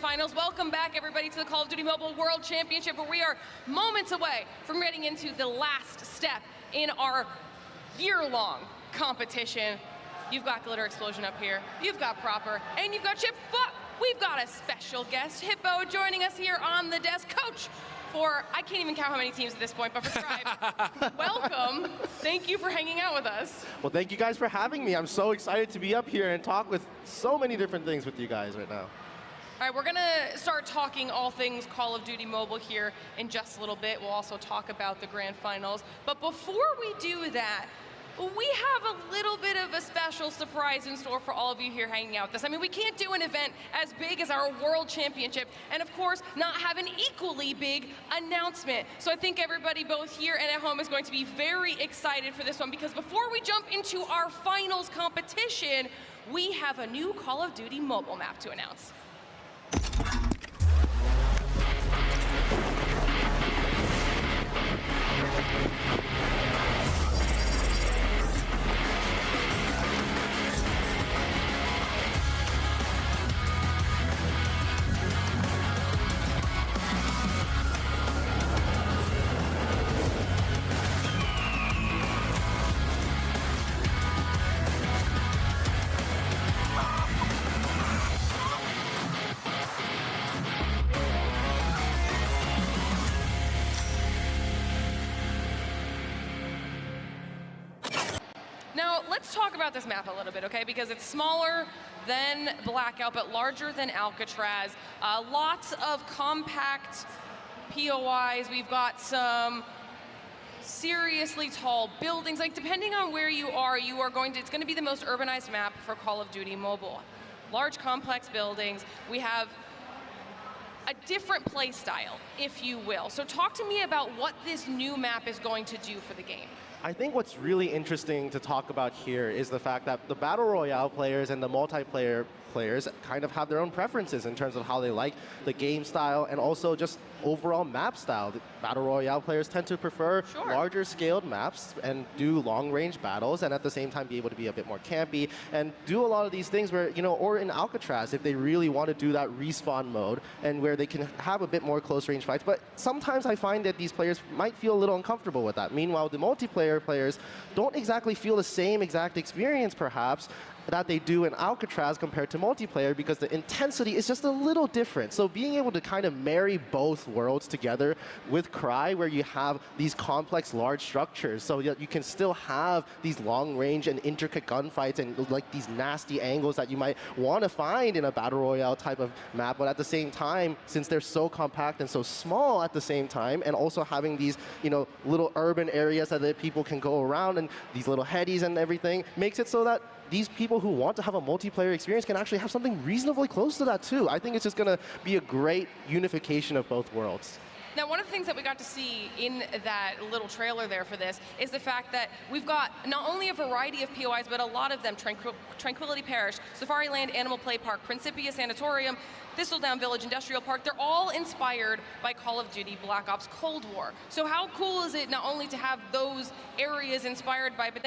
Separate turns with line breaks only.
finals. Welcome back, everybody, to the Call of Duty Mobile World Championship, where we are moments away from getting into the last step in our year-long competition. You've got Glitter Explosion up here, you've got Proper, and you've got Chip, but we've got a special guest, Hippo, joining us here on the desk. Coach, for, I can't even count how many teams at this point, but for Tribe, welcome. Thank you for hanging out with us.
Well, thank you guys for having me. I'm so excited to be up here and talk with so many different things with you guys right now.
All right, we're gonna start talking all things Call of Duty Mobile here in just a little bit. We'll also talk about the grand finals. But before we do that, we have a little bit of a special surprise in store for all of you here hanging out with us. I mean, we can't do an event as big as our World Championship and, of course, not have an equally big announcement. So I think everybody both here and at home is going to be very excited for this one, because before we jump into our finals competition, we have a new Call of Duty mobile map to announce. Now, let's talk about this map a little bit, okay? Because it's smaller than Blackout, but larger than Alcatraz. Lots of compact POIs. We've got some seriously tall buildings. Like, depending on where you are it's going to be the most urbanized map for Call of Duty Mobile. Large, complex buildings. We have a different play style, if you will. So talk to me about what this new map is going to do for the game.
I think what's really interesting to talk about here is the fact that the Battle Royale players and the multiplayer players kind of have their own preferences in terms of how they like the game style and also just overall map style. The Battle Royale players tend to prefer larger scaled maps and do long range battles, and at the same time be able to be a bit more campy and do a lot of these things where, or in Alcatraz, if they really want to do that respawn mode and where they can have a bit more close range fights. But sometimes I find that these players might feel a little uncomfortable with that. Meanwhile, the multiplayer players don't exactly feel the same exact experience perhaps that they do in Alcatraz compared to multiplayer, because the intensity is just a little different. So being able to kind of marry both worlds together with KRAI, where you have these complex large structures so that you can still have these long range and intricate gunfights and like these nasty angles that you might want to find in a Battle Royale type of map, but at the same time, since they're so compact and so small at the same time, and also having these little urban areas that people can go around and these little headies and everything, makes it so that these people who want to have a multiplayer experience can actually have something reasonably close to that too. I think it's just going to be a great unification of both worlds.
Now, one of the things that we got to see in that little trailer there for this is the fact that we've got not only a variety of POIs, but a lot of them, Tranquility Parish, Safari Land, Animal Play Park, Principia Sanatorium, Thistledown Village Industrial Park. They're all inspired by Call of Duty Black Ops Cold War. So how cool is it not only to have those areas inspired by, but